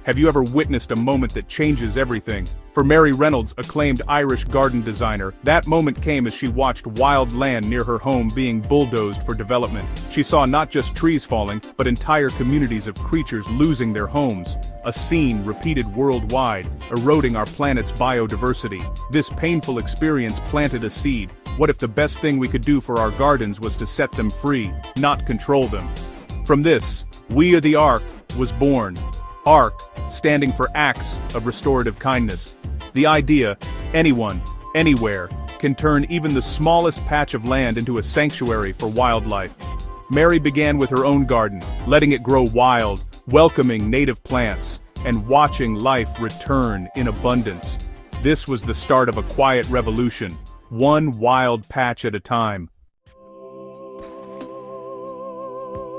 Have you ever witnessed a moment that changes everything? For Mary Reynolds, acclaimed Irish garden designer, that moment came as she watched wild land near her home being bulldozed for development. She saw not just trees falling, but entire communities of creatures losing their homes. A scene repeated worldwide, eroding our planet's biodiversity. This painful experience planted a seed. What if the best thing we could do for our gardens was to set them free, not control them? From this, We Are the Ark was born. ARK, standing for Acts of Restorative Kindness. The idea, anyone, anywhere, can turn even the smallest patch of land into a sanctuary for wildlife. Mary began with her own garden, letting it grow wild, welcoming native plants, and watching life return in abundance. This was the start of a quiet revolution, one wild patch at a time.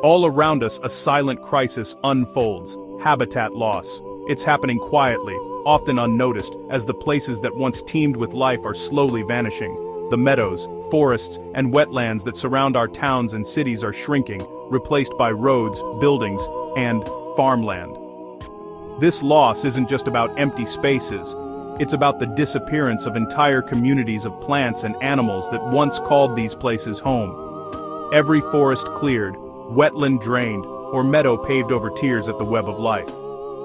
All around us, a silent crisis unfolds. Habitat loss. It's happening quietly, often unnoticed, as the places that once teemed with life are slowly vanishing. The meadows, forests, and wetlands that surround our towns and cities are shrinking, replaced by roads, buildings, and farmland. This loss isn't just about empty spaces. It's about the disappearance of entire communities of plants and animals that once called these places home. Every forest cleared, wetland drained, or meadow paved over tears at the web of life.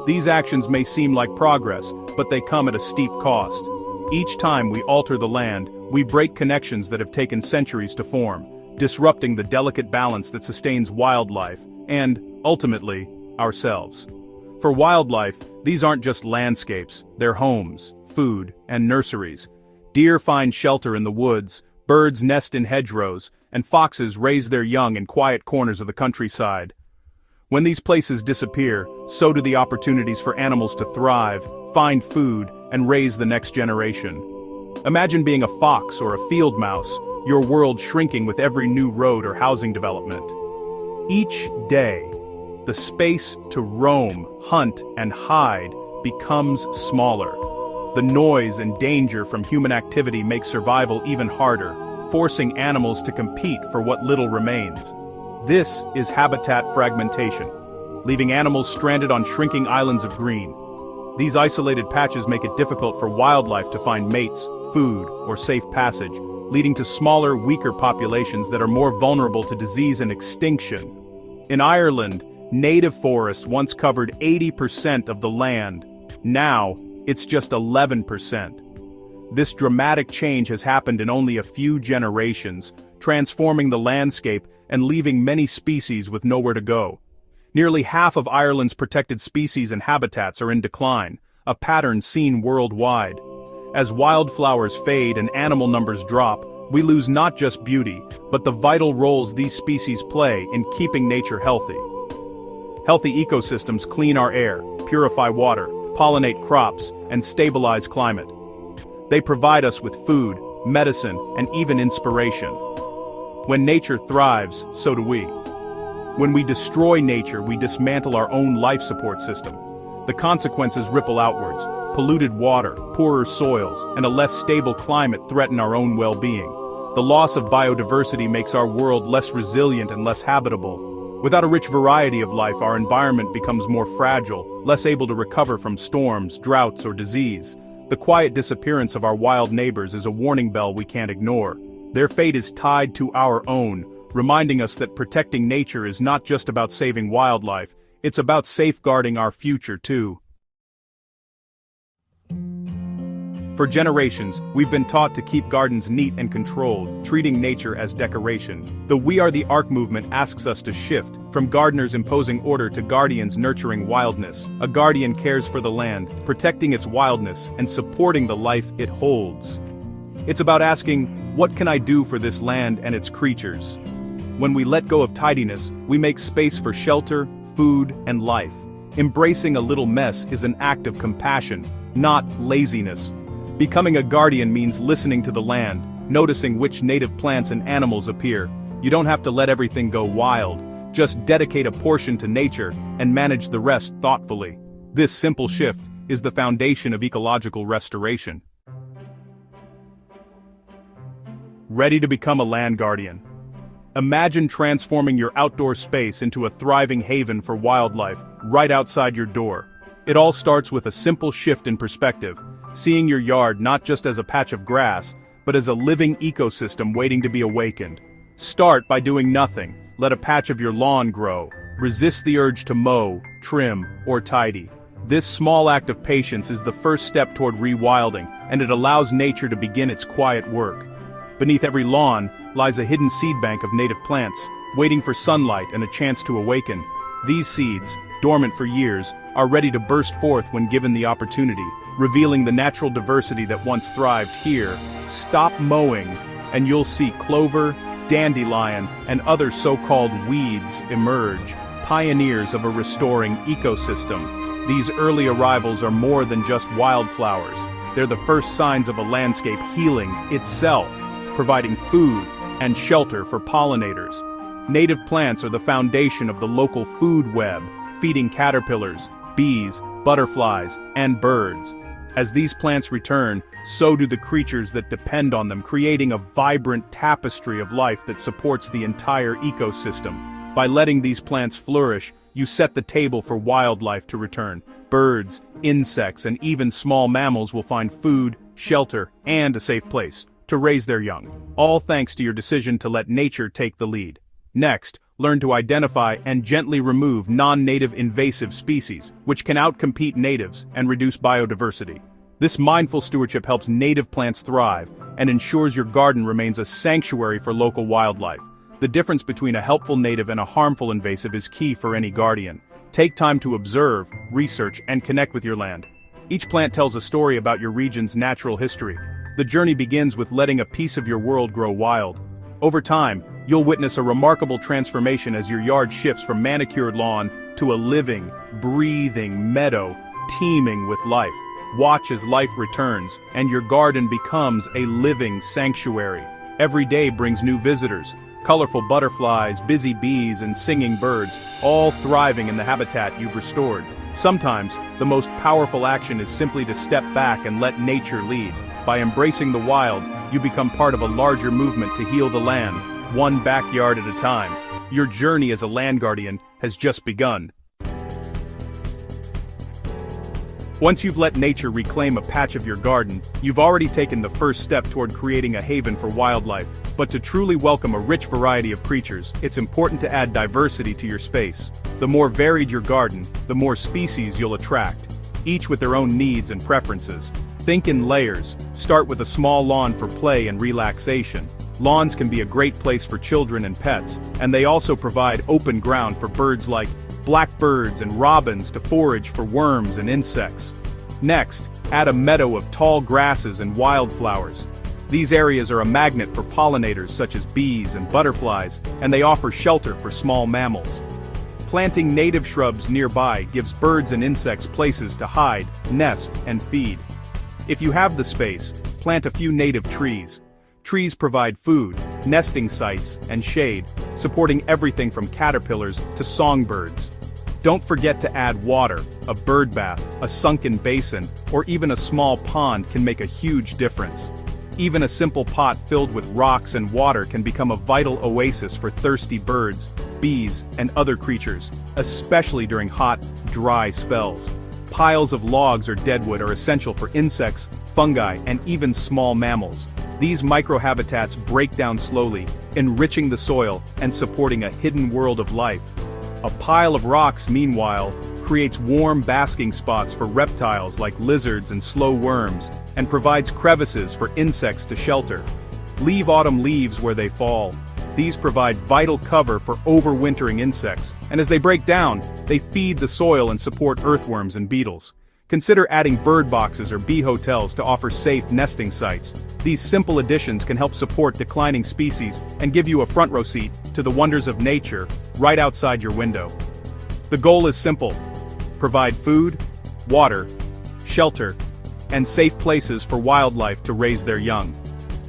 These actions may seem like progress, but they come at a steep cost. Each time we alter the land, we break connections that have taken centuries to form, disrupting the delicate balance that sustains wildlife, and, ultimately, ourselves. For wildlife, these aren't just landscapes, they're homes, food, and nurseries. Deer find shelter in the woods, birds nest in hedgerows, and foxes raise their young in quiet corners of the countryside. When these places disappear, so do the opportunities for animals to thrive, find food, and raise the next generation. Imagine being a fox or a field mouse, your world shrinking with every new road or housing development. Each day, the space to roam, hunt, and hide becomes smaller. The noise and danger from human activity make survival even harder, forcing animals to compete for what little remains. This is habitat fragmentation, leaving animals stranded on shrinking islands of green. These isolated patches make it difficult for wildlife to find mates, food, or safe passage, leading to smaller, weaker populations that are more vulnerable to disease and extinction. In Ireland, native forests once covered 80% of the land. Now, it's just 11%. This dramatic change has happened in only a few generations, transforming the landscape and leaving many species with nowhere to go. Nearly half of Ireland's protected species and habitats are in decline, a pattern seen worldwide. As wildflowers fade and animal numbers drop, we lose not just beauty, but the vital roles these species play in keeping nature healthy. Healthy ecosystems clean our air, purify water, pollinate crops, and stabilize climate. They provide us with food, medicine, and even inspiration. When nature thrives, so do we. When we destroy nature, we dismantle our own life support system. The consequences ripple outwards. Polluted water, poorer soils, and a less stable climate threaten our own well-being. The loss of biodiversity makes our world less resilient and less habitable. Without a rich variety of life, our environment becomes more fragile, less able to recover from storms, droughts, or disease. The quiet disappearance of our wild neighbors is a warning bell we can't ignore. Their fate is tied to our own, reminding us that protecting nature is not just about saving wildlife, it's about safeguarding our future too. For generations, we've been taught to keep gardens neat and controlled, treating nature as decoration. The We Are the Ark movement asks us to shift, from gardeners imposing order to guardians nurturing wildness. A guardian cares for the land, protecting its wildness and supporting the life it holds. It's about asking, what can I do for this land and its creatures? When we let go of tidiness, we make space for shelter, food, and life. Embracing a little mess is an act of compassion, not laziness. Becoming a guardian means listening to the land, noticing which native plants and animals appear. You don't have to let everything go wild. Just dedicate a portion to nature and manage the rest thoughtfully. This simple shift is the foundation of ecological restoration. Ready to become a land guardian? Imagine transforming your outdoor space into a thriving haven for wildlife right outside your door. It all starts with a simple shift in perspective, seeing your yard not just as a patch of grass, but as a living ecosystem waiting to be awakened. Start by doing nothing. Let a patch of your lawn grow. Resist the urge to mow, trim, or tidy. This small act of patience is the first step toward rewilding, and it allows nature to begin its quiet work. Beneath every lawn lies a hidden seed bank of native plants, waiting for sunlight and a chance to awaken. These seeds, dormant for years, are ready to burst forth when given the opportunity, revealing the natural diversity that once thrived here. Stop mowing, and you'll see clover, dandelion, and other so-called weeds emerge, pioneers of a restoring ecosystem. These early arrivals are more than just wildflowers. They're the first signs of a landscape healing itself, providing food and shelter for pollinators. Native plants are the foundation of the local food web, feeding caterpillars, bees, butterflies, and birds. As these plants return, so do the creatures that depend on them, creating a vibrant tapestry of life that supports the entire ecosystem. By letting these plants flourish, you set the table for wildlife to return. Birds, insects, and even small mammals will find food, shelter, and a safe place to raise their young, all thanks to your decision to let nature take the lead. Next, learn to identify and gently remove non-native invasive species, which can outcompete natives and reduce biodiversity. This mindful stewardship helps native plants thrive and ensures your garden remains a sanctuary for local wildlife. The difference between a helpful native and a harmful invasive is key for any guardian. Take time to observe, research, and connect with your land. Each plant tells a story about your region's natural history. The journey begins with letting a piece of your world grow wild. Over time, you'll witness a remarkable transformation as your yard shifts from manicured lawn to a living, breathing meadow teeming with life. Watch as life returns, and your garden becomes a living sanctuary. Every day brings new visitors, colorful butterflies, busy bees, and singing birds, all thriving in the habitat you've restored. Sometimes, the most powerful action is simply to step back and let nature lead. By embracing the wild, you become part of a larger movement to heal the land, one backyard at a time. Your journey as a land guardian has just begun. Once you've let nature reclaim a patch of your garden, you've already taken the first step toward creating a haven for wildlife. But to truly welcome a rich variety of creatures, it's important to add diversity to your space. The more varied your garden, the more species you'll attract, each with their own needs and preferences. Think in layers. Start with a small lawn for play and relaxation. Lawns can be a great place for children and pets, and they also provide open ground for birds like blackbirds and robins to forage for worms and insects. Next, add a meadow of tall grasses and wildflowers. These areas are a magnet for pollinators such as bees and butterflies, and they offer shelter for small mammals. Planting native shrubs nearby gives birds and insects places to hide, nest, and feed. If you have the space, plant a few native trees. Trees provide food, nesting sites, and shade, supporting everything from caterpillars to songbirds. Don't forget to add water. A bird bath, a sunken basin, or even a small pond can make a huge difference. Even a simple pot filled with rocks and water can become a vital oasis for thirsty birds, bees, and other creatures, especially during hot, dry spells. Piles of logs or deadwood are essential for insects, fungi, and even small mammals. These microhabitats break down slowly, enriching the soil and supporting a hidden world of life. A pile of rocks, meanwhile, creates warm basking spots for reptiles like lizards and slow worms, and provides crevices for insects to shelter. Leave autumn leaves where they fall. These provide vital cover for overwintering insects, and as they break down, they feed the soil and support earthworms and beetles. Consider adding bird boxes or bee hotels to offer safe nesting sites. These simple additions can help support declining species and give you a front row seat to the wonders of nature right outside your window. The goal is simple: provide food, water, shelter, and safe places for wildlife to raise their young.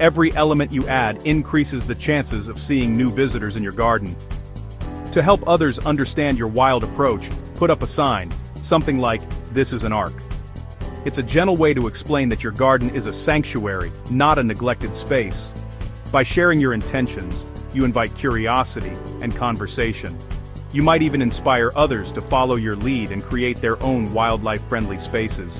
Every element you add increases the chances of seeing new visitors in your garden. To help others understand your wild approach, put up a sign, something like, "This is an ark." It's a gentle way to explain that your garden is a sanctuary, not a neglected space. By sharing your intentions, you invite curiosity and conversation. You might even inspire others to follow your lead and create their own wildlife-friendly spaces.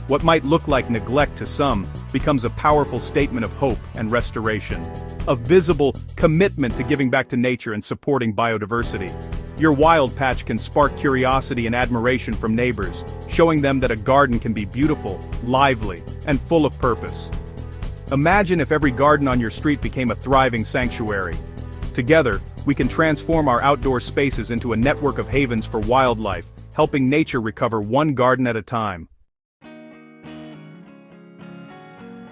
What might look like neglect to some becomes a powerful statement of hope and restoration. A visible commitment to giving back to nature and supporting biodiversity. Your wild patch can spark curiosity and admiration from neighbors, showing them that a garden can be beautiful, lively, and full of purpose. Imagine if every garden on your street became a thriving sanctuary. Together, we can transform our outdoor spaces into a network of havens for wildlife, helping nature recover one garden at a time.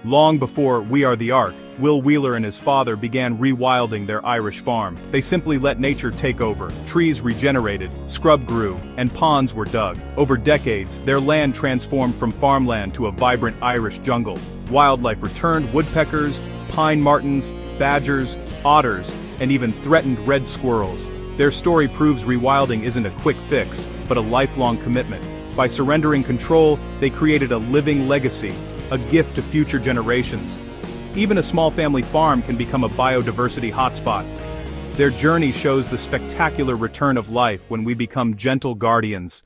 Long before We Are the Ark, Will Wheeler and his father began rewilding their Irish farm. They simply let nature take over. Trees regenerated, scrub grew, and ponds were dug. Over decades, their land transformed from farmland to a vibrant Irish jungle. Wildlife returned: woodpeckers, pine martens, badgers, otters, and even threatened red squirrels. Their story proves rewilding isn't a quick fix, but a lifelong commitment. By surrendering control, they created a living legacy, a gift to future generations. Even a small family farm can become a biodiversity hotspot. Their journey shows the spectacular return of life when we become gentle guardians.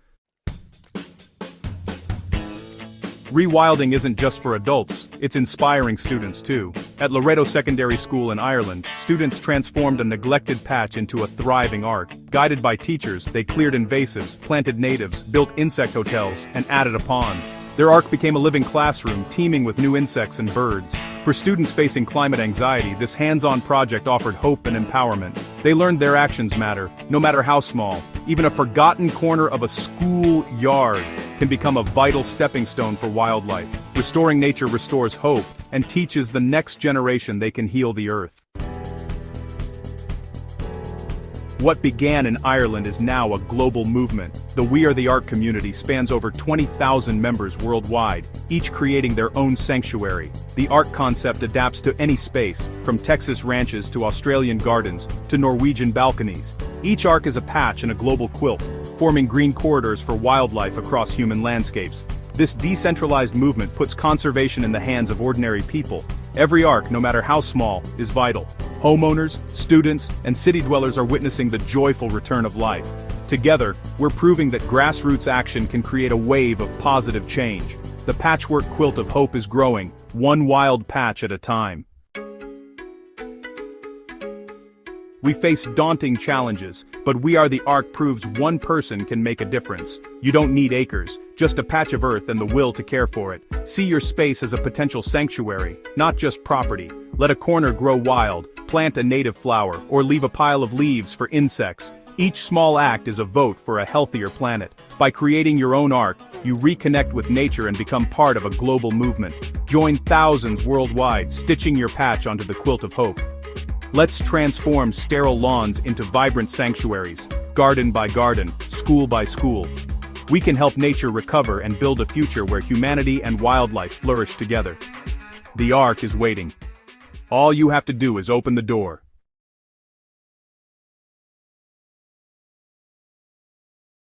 Rewilding isn't just for adults, it's inspiring students too. At Loreto Secondary School in Ireland, students transformed a neglected patch into a thriving ark. Guided by teachers, they cleared invasives, planted natives, built insect hotels, and added a pond. Their ark became a living classroom, teeming with new insects and birds. For students facing climate anxiety, this hands-on project offered hope and empowerment. They learned their actions matter, no matter how small. Even a forgotten corner of a school yard can become a vital stepping stone for wildlife. Restoring nature restores hope and teaches the next generation they can heal the earth. What began in Ireland is now a global movement. The We Are the Ark community spans over 20,000 members worldwide, each creating their own sanctuary. The Ark concept adapts to any space, from Texas ranches to Australian gardens to Norwegian balconies. Each ark is a patch in a global quilt, forming green corridors for wildlife across human landscapes. This decentralized movement puts conservation in the hands of ordinary people. Every ark, no matter how small, is vital. Homeowners, students, and city dwellers are witnessing the joyful return of life. Together, we're proving that grassroots action can create a wave of positive change. The patchwork quilt of hope is growing, one wild patch at a time. We face daunting challenges, but We Are the Ark proves one person can make a difference. You don't need acres, just a patch of earth and the will to care for it. See your space as a potential sanctuary, not just property. Let a corner grow wild, plant a native flower, or leave a pile of leaves for insects. Each small act is a vote for a healthier planet. By creating your own ark, you reconnect with nature and become part of a global movement. Join thousands worldwide, stitching your patch onto the quilt of hope. Let's transform sterile lawns into vibrant sanctuaries, garden by garden, school by school. We can help nature recover and build a future where humanity and wildlife flourish together. The Ark is waiting. All you have to do is open the door.